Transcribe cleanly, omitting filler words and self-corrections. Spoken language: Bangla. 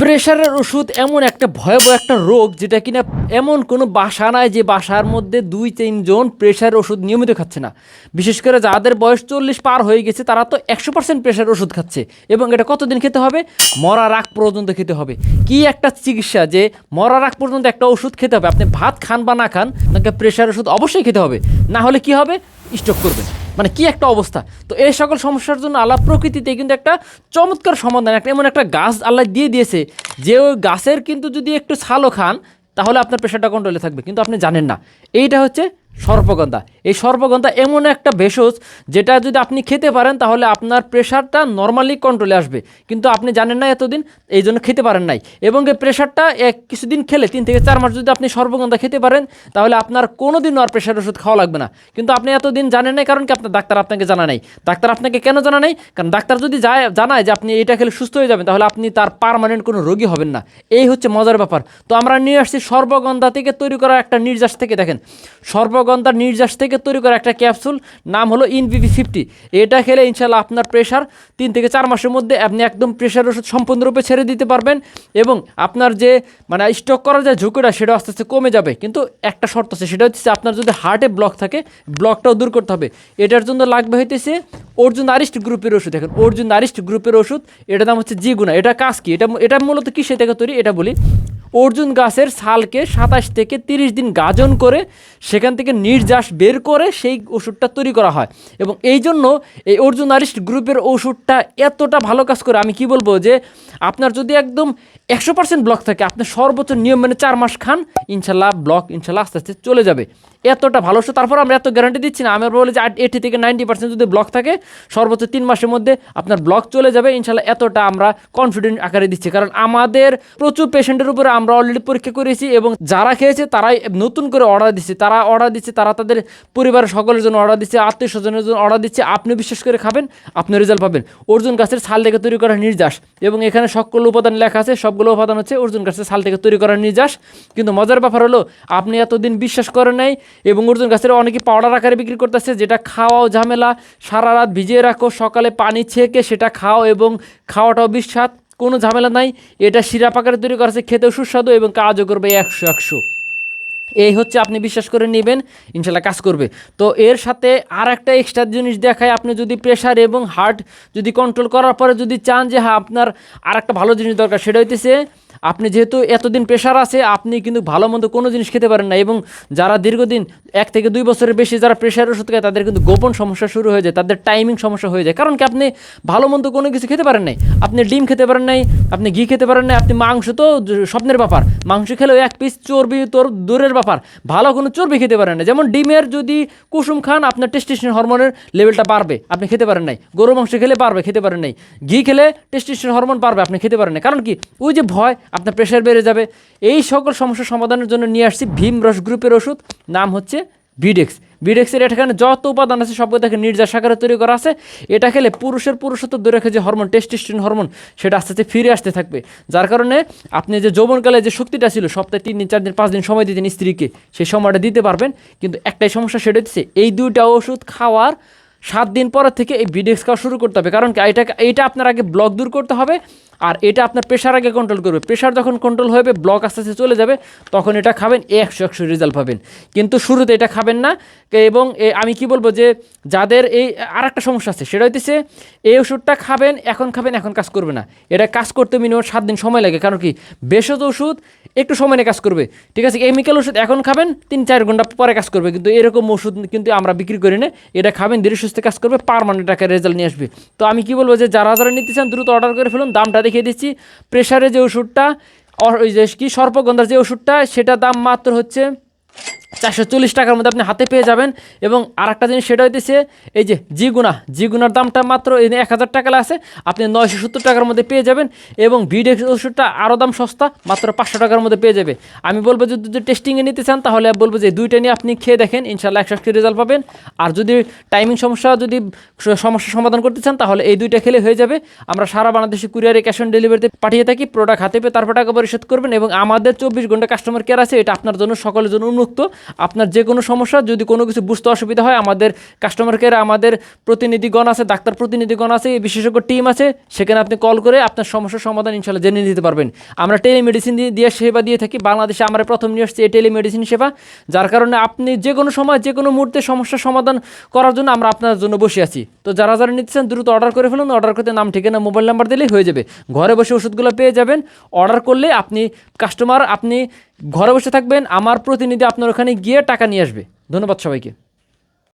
প্রেশারের ওষুধ এমন একটা ভয়াবহ একটা রোগ যেটা কিনা এমন কোনো বাসা নাই যে বাসার মধ্যে 2-3 জন প্রেশারের ওষুধ নিয়মিত খাচ্ছে না। বিশেষ করে যাদের বয়স 40 পার হয়ে গেছে তারা তো 100% প্রেশার ওষুধ খাচ্ছে। এবং এটা কতদিন খেতে হবে? মরার আগ পর্যন্ত খেতে হবে। কি একটা চিকিৎসা যে মরার আগ পর্যন্ত একটা ওষুধ খেতে হবে। আপনি ভাত খান বা না খান, আপনাকে প্রেশার ওষুধ অবশ্যই খেতে হবে, না হলে কি হবে? স্ট্রোক করবেন। মানে কি একটা অবস্থা। তো এই সকল সমস্যার জন্য আল্লাহ প্রকৃতিতে কিন্তু একটা চমৎকার সমাধান, একটা এমন একটা গাছ আল্লাহ দিয়ে দিয়েছে যে ওই গাছের কিন্তু যদি একটু ছালও খান তাহলে আপনার প্রেশারটা কন্ট্রোলে থাকবে, কিন্তু আপনি জানেন না। এইটা হচ্ছে সর্পগন্ধা। এই সর্পগন্ধা এমন একটা ভেষজ যেটা যদি আপনি খেতে পারেন তাহলে আপনার প্রেশারটা নর্মালি কন্ট্রোলে আসবে, কিন্তু আপনি জানেন না এতদিন, এই জন্য খেতে পারেন নাই। এবং এই প্রেশারটা কিছুদিন খেলে 3 থেকে 4 মাস যদি আপনি সর্পগন্ধা খেতে পারেন তাহলে আপনার কোনো দিনও আর প্রেশার ওষুধ খাওয়া লাগবে না। কিন্তু আপনি এতদিন জানেন নাই, কারণ কি আপনার ডাক্তার আপনাকে জানা নাই। ডাক্তার আপনাকে কেন জানা নাই? কারণ ডাক্তার যদি জানায় যে আপনি এটা খেলে সুস্থ হয়ে যাবেন তাহলে আপনি তার পার্মানেন্ট কোনো রোগী হবেন না। এই হচ্ছে মজার ব্যাপার। তো আমরা নিয়ে আসছি সর্পগন্ধা থেকে তৈরি করা একটা নির্যাস থেকে, দেখেন, সর্পগন্ধার নির্যাস থেকে তৈরি করা একটা ক্যাপসুল, নাম হলো INVV50। এটা খেলে ইনশাল্লাহ আপনার প্রেশার 3 থেকে 4 মাসের মধ্যে আপনি একদম প্রেশার ওষুধ সম্পূর্ণরূপে ছেড়ে দিতে পারবেন। এবং আপনার যে মানে স্ট্রোক করার যে ঝুঁকিটা সেটা আস্তে আস্তে কমে যাবে। কিন্তু একটা শর্ত আছে, সেটা হচ্ছে আপনার যদি হার্টে ব্লক থাকে, ব্লকটাও দূর করতে হবে। এটার জন্য লাগবে হইতেছে অর্জুন আরিস্ট গ্রুপের ওষুধ। দেখেন, অর্জুন আরিস্ট গ্রুপের ওষুধ, এটার নাম হচ্ছে জিগুনা। এটা কাজ কি? এটা মূলত কিসে থেকে তৈরি এটা বলি। অর্জুন গাছের ছালকে 27 থেকে 30 দিন গাজন করে সেখান থেকে নির্যাস বের করে সেই ওষুধটা তৈরি করা হয়। এবং এই জন্য এই অর্জুন আরিস্ট গ্রুপের ওষুধটা এতটা ভালো কাজ করে, আমি কি বলবো, যে আপনার যদি একদম 100% ব্লক থাকে, আপনি সর্বোচ্চ নিয়ম মেনে 4 মাস খান, ইনশাল্লাহ ব্লক ইনশাল্লাহ আস্তে আস্তে চলে যাবে। এতটা ভালো ওষুধ। তারপর আমরা এত গ্যারান্টি দিচ্ছি না, আমরা বলি যে 80 থেকে 90% যদি ব্লক থাকে সর্বোচ্চ 3 মাসের মধ্যে আপনার ব্লক চলে যাবে ইনশাল্লাহ। এতটা আমরা কনফিডেন্ট আকারে দিচ্ছি, কারণ আমাদের প্রচুর পেশেন্টের উপরে আমরা অলরেডি পরীক্ষা করেছি এবং যারা খেয়েছে তারাই নতুন করে অর্ডার দিচ্ছে, তারা তাদের পরিবারের সকলের জন্য অর্ডার দিচ্ছে, আত্মীয় স্বজনের জন্য অর্ডার দিচ্ছে। আপনি বিশ্বাস করে খাবেন, আপনি রেজাল্ট পাবেন। অর্জুন গাছের ছাল থেকে তৈরি করা নির্যাস, এবং এখানে সকল উপাদান লেখা আছে, সবগুলো উপাদান হচ্ছে অর্জুন গাছের ছাল থেকে তৈরি করা নির্যাস। কিন্তু মজার ব্যাপার হলো আপনি এতদিন বিশ্বাস করেন নাই, এবং অর্জুন গাছের অনেকে পাউডার আকারে বিক্রি করতেছে, যেটা খাওয়াও ঝামেলা। সারা রাত ভিজিয়ে রাখো, সকালে পানি ছেঁকে সেটা খাও, এবং খাওয়াটাও বিস্বাদ, কোনো ঝামেলা নাই। এটা সিরাপ আকারে তৈরি করা আছে, খেতেও সুস্বাদু এবং কাজও করবে 100। এই হচ্ছে, আপনি বিশ্বাস করে নেবেন, ইনশাল্লাহ কাজ করবে। তো এর সাথে আর একটা এক্সট্রা জিনিস দেখায়, আপনি যদি প্রেশার এবং হার্ট যদি কন্ট্রোল করার পরে যদি চান যে হ্যাঁ আপনার আর একটা ভালো জিনিস দরকার, সেটা হইতেছে আপনি যেহেতু এতদিন প্রেশার আছে, আপনি কিন্তু ভালো মন্দ কোনো জিনিস খেতে পারেন না। এবং যারা দীর্ঘদিন 1 থেকে 2 বছরের বেশি যারা প্রেশার ওষুধ খায় তাদের কিন্তু গোপন সমস্যা শুরু হয়ে যায়, তাদের টাইমিং সমস্যা হয়ে যায়। কারণ কি? আপনি ভালো মন্দ কোনো কিছু খেতে পারেন নাই, আপনি ডিম খেতে পারেন নাই, আপনি ঘি খেতে পারেন নাই, আপনি মাংস তো স্বপ্নের ব্যাপার, মাংস খেলেও 1 পিস চর্বি তোর দূরের ব্যাপার, ভালো কোনো চর্বি খেতে পারেন না। যেমন ডিমের যদি কুসুম খান আপনার টেস্টোস্টেরন হরমোনের লেভেলটা বাড়বে, আপনি খেতে পারেন নাই। গরু মাংস খেলে পারবে, খেতে পারেন নাই। ঘি খেলে টেস্টোস্টেরন হরমোন বাড়বে, আপনি খেতে পারেন না। কারণ কি? ওই যে ভয়, আপনার প্রেশার বেড়ে যাবে। এই সকল সমস্যার সমাধানের জন্য নিয়ে আসছি ভীমরস গ্রুপের ওষুধ, নাম হচ্ছে ভিডেক্স। ভিডেক্সের এখানে যত উপাদান আছে সবগুলো দেখে নির্যাস আকারে তৈরি করা আছে। এটা খেলে পুরুষের পুরুষত্ব ধরে রেখে যে হরমোন টেস্টোস্টেরন হরমোন সেটা আস্তে আস্তে ফিরে আসতে থাকবে, যার কারণে আপনি যে যৌবনকালে যে শক্তিটা ছিল সপ্তাহে 3 দিন 4 দিন 5 দিন সময় দিতেন স্ত্রীকে, সেই সময়টা দিতে পারবেন। কিন্তু একটাই সমস্যা, সেটা হচ্ছে এই 2টা ওষুধ খাওয়ার 7 দিন পর থেকে এই ভিডেক্স খাওয়া শুরু করতে হবে। কারণ এইটা আপনার আগে ব্লক দূর করতে হবে, আর এটা আপনার প্রেশার আগে কন্ট্রোল করবে। প্রেশার যখন কন্ট্রোল হবে, ব্লক আস্তে আস্তে চলে যাবে, তখন এটা খাবেন, 100 রেজাল্ট পাবেন। কিন্তু শুরুতে এটা খাবেন না। এবং আমি কি বলবো, যে যাদের এই আর একটা সমস্যা আছে, সেটা হইতেছে এই ওষুধটা খাবেন, এখন কাজ করবে না। এটা কাজ করতে মিনিমাম 7 দিন সময় লাগে। কারণ কি? ভেষজ ওষুধ একটু সময় নিয়ে কাজ করবে, ঠিক আছে। কেমিক্যাল ওষুধ এখন খাবেন, 3-4 ঘন্টা পরে কাজ করবে, কিন্তু এরকম ওষুধ কিন্তু আমরা বিক্রি করি না। এটা খাবেন, ধীরে সুস্থে কাজ করবে, পার্মানেন্ট টাকা রেজাল্ট নিয়ে আসবে। তো আমি কি বলবো, যে যারা নিতে চান দ্রুত অর্ডার করে ফেলুন। দামটা দেখিয়ে দিচ্ছি। প্রেশারে যে ওষুধটা, ওই যে কি সর্পগন্ধার যে ওষুধটা, সেটা দাম মাত্র হচ্ছে 440 টাকার মধ্যে আপনি হাতে পেয়ে যাবেন। এবং আর একটা জিনিস, সেটা হইতেছে এই যে জিগুনার দামটা মাত্র 1000 টাকা আছে, আপনি 970 টাকার মধ্যে পেয়ে যাবেন। এবং ভিডেক্স ওষুধটা আরও দাম সস্তা, মাত্র 500 টাকার মধ্যে পেয়ে যাবে। আমি বলবো যদি টেস্টিংয়ে নিতে চান তাহলে বলবো যে 2টা নিয়ে আপনি খেয়ে দেখেন, ইনশাল্লাহ 100 রেজাল্ট পাবেন। আর যদি টাইমিং সমস্যার সমাধান করতে চান তাহলে এই 2টা খেলে হয়ে যাবে। আমরা সারা বাংলাদেশে কুরিয়ারে ক্যাশ অন ডেলিভারিতে পাঠিয়ে থাকি। প্রোডাক্ট হাতে পেয়ে তারপর টাকা পরিশোধ করবেন। এবং আমাদের 24 ঘন্টা কাস্টমার কেয়ার আছে, এটা আপনার জন্য সকলের জন্য উন্মুক্ত। আপনার যে কোনো সমস্যা যদি কোনো কিছু বুঝতে অসুবিধা হয়, আমাদের কাস্টমার কেয়ারে আমাদের প্রতিনিধিগণ আছে, ডাক্তার প্রতিনিধিগণ আছে, বিশেষজ্ঞ টিম আছে, সেখানে আপনি কল করে আপনার সমস্যার সমাধান ইনশাল্লাহ জেনে নিতে পারবেন। আমরা টেলিমেডিসিন দিয়ে সেবা দিয়ে থাকি। বাংলাদেশে আমরা প্রথম নিয়ে আসছি এই টেলিমেডিসিন সেবা, যার কারণে আপনি যে কোনো সময় যে কোনো মুহূর্তে সমস্যার সমাধান করার জন্য আমরা আপনার জন্য বসে আছি। তো যারা যারা নিচ্ছেন দ্রুত অর্ডার করে ফেলুন। অর্ডার করতে নাম, ঠিকানা, মোবাইল নাম্বার দিলেই হয়ে যাবে। ঘরে বসে ওষুধগুলো পেয়ে যাবেন। অর্ডার করলে আপনি কাস্টমার, আপনি ঘরে বসে থাকবেন, আমার প্রতিনিধি আপনার ওখানে গিয়ে টাকা নিয়ে আসবে। ধন্যবাদ সবাইকে।